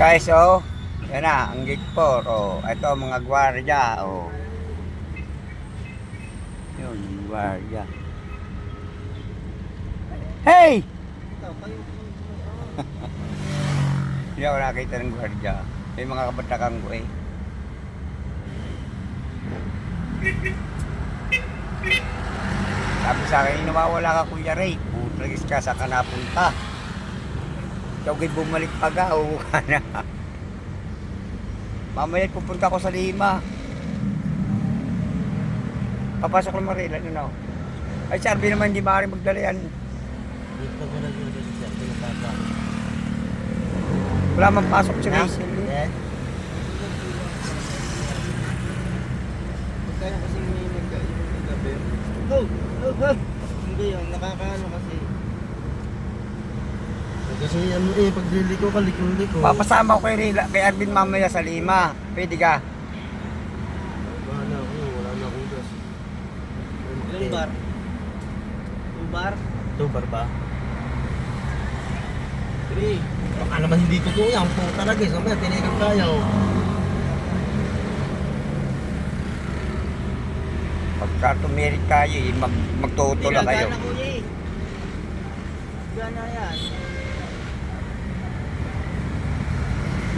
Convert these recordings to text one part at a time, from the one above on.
Guys, oh. Yan na, ang gate 4. Oh. Ito, mga gwardiya. Oh. Yun, gwardiya. Hey! Hindi ako nakita ng gwardiya. May mga kabatakang ko eh. Sabi sa akin, nawawala ka Kuya Ray. Putragis ka, saan ka napunta? Ikaw kayo bumalik pag o ka na. Mamaya pupunta ko sa Lima. Papasok lang Marila, ano? Ay, sabi naman, hindi maaari magdala yan. Dito ko na dito si Sir, pinapapa. Wala man pasok si Mason. Yan. Kaya kasi may naggabi. Oh! Hindi yun, nakakaano kasi. Kasi ano pag-dili ko, kalikuli ko. Papasama ko kay Arvin mamaya sa Lima. Pwede ka? Wala ako, wala na akong gas. Ilang bar? 2 bar? 2 bar ba? 3. Baka naman hindi totoo yan, po talaga eh. Sabi, tinigang tayo. Pagka tumirik tayo, magtutula kayo. Gana kuya eh. Gana yan.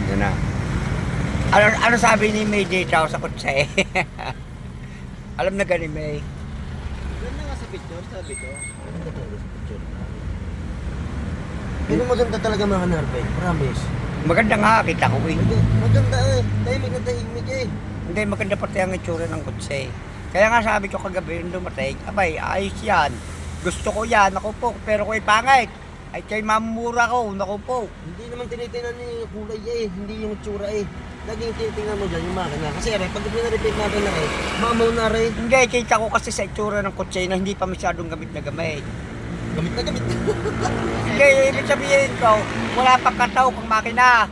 Yun na. Ano sabi ni May dito sa kutse? Alam na gani May. Ganda nga sa picture, sabi ko. Pero maganda talaga mga Narvey, promise. Maganda nga, kita ko eh. Maganda eh, tahimik na tahimik eh. Hindi, maganda pati ang itsura ng kutse. Kaya nga sabi ko kagabi nung dumating, abay, ayos yan. Gusto ko yan, ako po. Pero ko'y pangit. Ay kay mamura ko, naku po. Hindi naman tinitingnan yung kulay eh, hindi yung tsura eh. Laging tinitingnan mo dyan yung makina. Kasi pag pinarepeat natin na eh, mamaw na rin. Hindi, kita ko kasi sa itsura ng kutse na hindi pa masyadong gamit na gamit. Gamit na gamit. Hindi, ibig sabihin ko, wala pang kataw kung makina.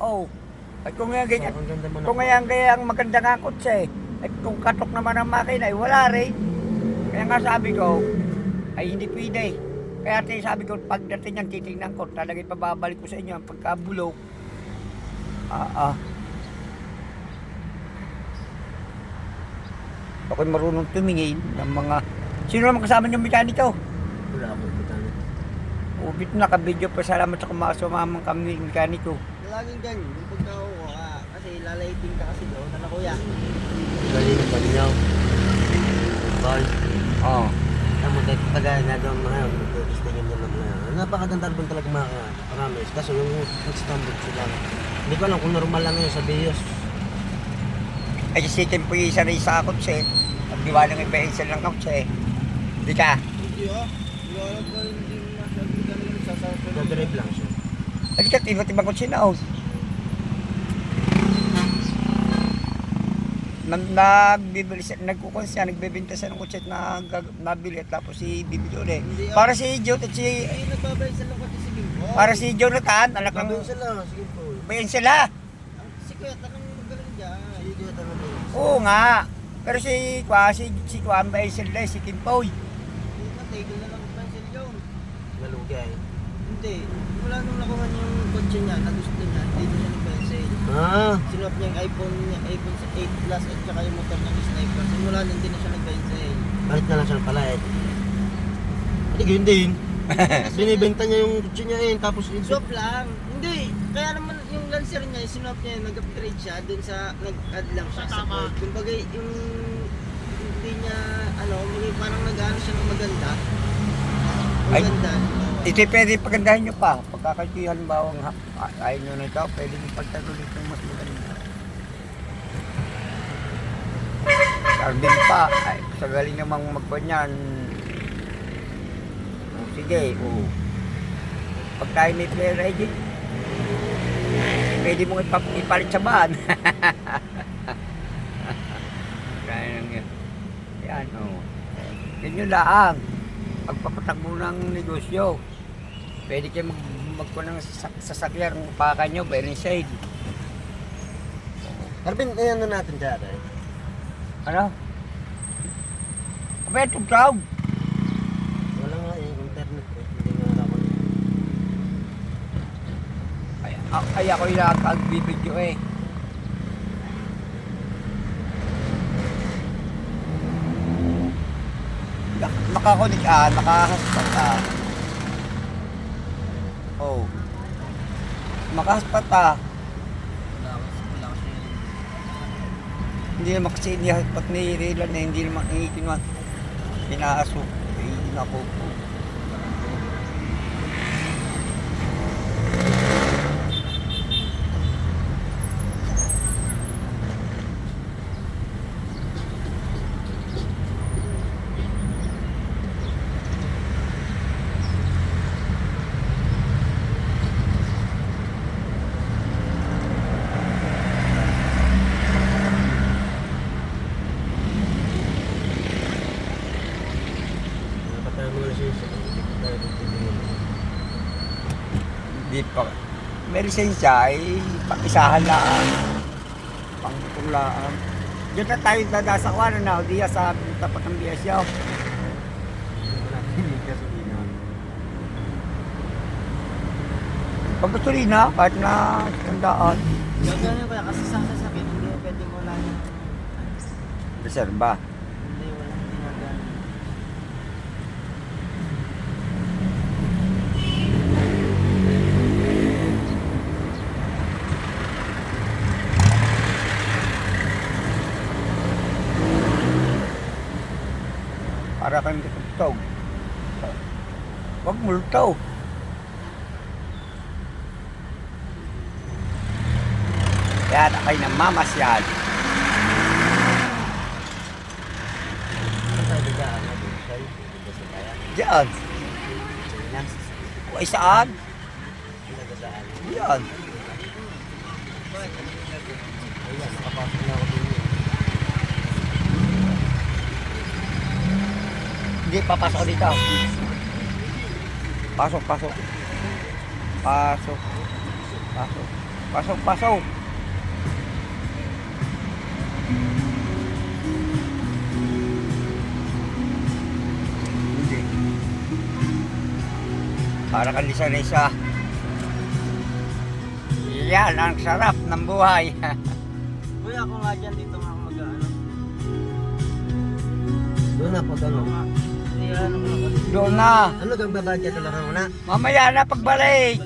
Oh, ay kung nga ganyan, Ang ganda mo na. kung nga ang maganda nga kutse, ay kung katok naman ang makina, ay wala rin. Kaya nga sabi ko, ay hindi pwede. Kaya sabi ko, pagdating yan, titignan ko, talagang pababalik ko sa inyo ang pagkabulok. Ako'y marunong tumingin ng mga... Sino naman kasama niyong mekaniko? Wala ako, butano. Ubit na ka-video pa, salamat sa kumasumamang kami mekaniko. Laging ganyan, yung pagkakuha ka. Kasi lalaiting ka kasi doon, ano kuya? Galing pa niyaw. Ball. Oo. Ang magkagaya na doon mga yun, magkagistingen nyo lang na yan. Napakagandarbon talaga mga promise. Kaso yung nag-standard sila. Hindi ko alam kung normal lang yun sa Bios. Ay kasi tempo yung isa na isa kotse. At di ba nang ipahinsel ng kotse? Di ka? Hindi ah. Hindi alam ko hindi masabi ka naman sasabi. Nag-drive lang siya. Ay ka, iba't ibang kotse na oh. Nagbibili siya, nagkukon siya, nagbebenta siya ng kotse na nabili at tapos si bibili ulit. Para si Jot at si... Ay, nagbabay sa lang kasi si Bimbo. Para si Jonathan, anak ng... Sabihin sila, sige po. Bayan sila. Si Kuya, tanong mo magaling dyan. Sige, tanong mo. Oo nga. Pero si Kwan bayan sila, si Kimpoy. Hindi na, tigil na lang pa sila yun. Nalugay. Hindi. Wala nung nakuha niya yung kotse niya, na gusto niya, hindi na siya nag-pencil. Ah, Sinop niya yung iPhone 8 Plus at saka yung motor ng Sniper. Simula nun, hindi na siya nag-pencil. balik na lang siya ng palayad. Hindi, yun din. Binibenta niya yung kutsi niya eh, tapos Swap lang. Hindi. Kaya naman yung Lancer niya, sinop niya, nag-upgrade siya dun sa, nag-add lang siya sa Ford. Kumbaga yung hindi niya, parang nag-ano siya ng maganda. Ay. Maganda. Ito pwede pagandahin nyo pa. Pagkakaji halimbawa ayaw nyo na ito, pwede nyo pagtagulit ng mas maganda. Sardin pa, ay sa galing namang magbanyan. Sige, pag tayo may player ID, pwede mong ipalit sa van. Kaya lang yan. Yan, Ganyan lang. Pagpapatakbo ng negosyo, pwede kayo magkuha ng sasakyan ng upakan nyo, bearing side. Arvin, ayan na natin dyan eh. Ano? Kapag itong tawag. Wala nga eh, internet eh. Hindi nga ako. Ay, ako'y nakapagbibidyo eh. Makakunik makahaspat Oh. Makahaspat Hindi naman kasi inihaspat ni Raylan na hindi naman ikinuha. Pinaaso. Hindi na po. Dapat tayo mga lisensya. Hindi pa tayo titingin. Hindi pa. May lisensya ay pakisahan lang. Pangkulaan. Diyan na tayo dadasakwanan na. Diya sa tapat ng BSO. Pag gasolina, kahit na tandaan. Gagawin ko yan kasi sa sasakit, hindi pwede mo lang yung Reserva. hindi walang ginagana. Para kang tutugtog. Huwag multaw. Yan, akay na mamasyal. Saan tayo dadaan? Saan? Dito sa kaya? Diyan. Yan. Ay, saan? Saan dadaan? Diyan. Ayan, nakapasok na ako din. Hindi, papasok dito. Pasok, pasok. Pasok. Pasok. Pasok, pasok. Hindi. Para kang lisa-lisa. Yan, ang sarap ng buhay. Kuya, ako nga dyan dito nga ako mag-ano. Doon na pag ano. Ako nga, ano ko lang. Doon na. Ano kang babadya talaga muna? Mamaya na pagbalik.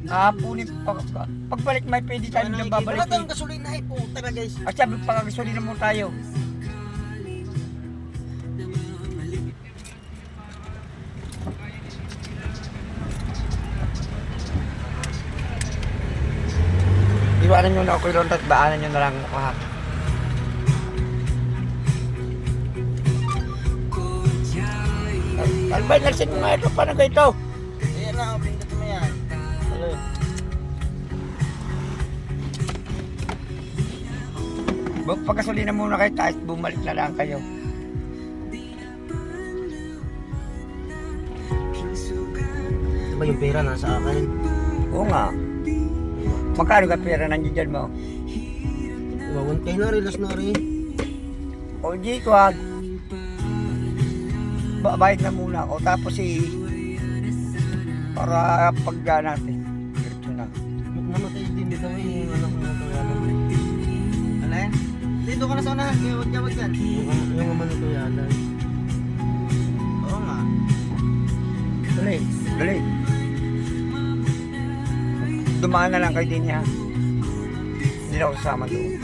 Kapunin pagbalik may pwede tayo nang babalik. Wala tayong gasolina eh. Puta na guys. At sabi pagkagasolina mo tayo. Iwanan nyo na ako yung at baanan nyo na lang ako ha. Albay, nagsin mo nga ito. Paano ka ito? Ayan na, pindot mo yan. Hello. Pagkasolina muna kayo tayo, bumalik na lang kayo. Ito ba yung pera nasa akin? Oo nga. Magkano ka pera nandiyan dyan mo? Iwawan kayo na rin, last na rin. O di ko wag. Bayad na muna ako tapos para pagga natin. Diretso na. Namatay din dito yung anak ko na tawanan. Ano yan? Dito ka na sa unahan, kaya wag dyan. Yung ama nito yalan. Oo nga. Dali, dali. Dumaan na lang kayo din niya. Hindi na ako sasama doon.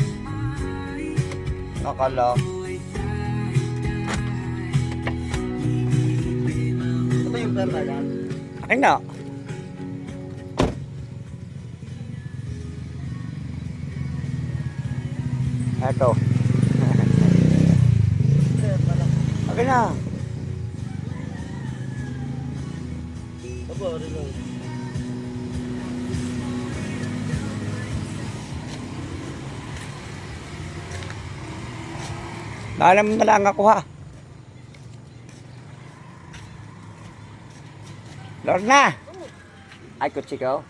Nakala. Ito ba yung pera yan? Ay na. Eto. Okay na. Aba, rin lang. Naalam na lang ako ha. Lorna! Ay, kutsi ka oh.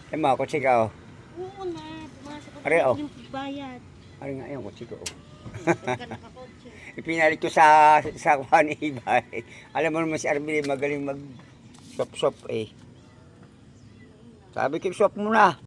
Ay mo, kutsi ka oh. Oo na, pumasok ako Are, oh. yung bayad. Ay nga, ayun, kutsi ko oh. Pagka nakakotse. Ipinalit ko sa kuha ni Iba eh. Alam mo naman si Arvin magaling mag shop eh. Sabi ko, swap muna.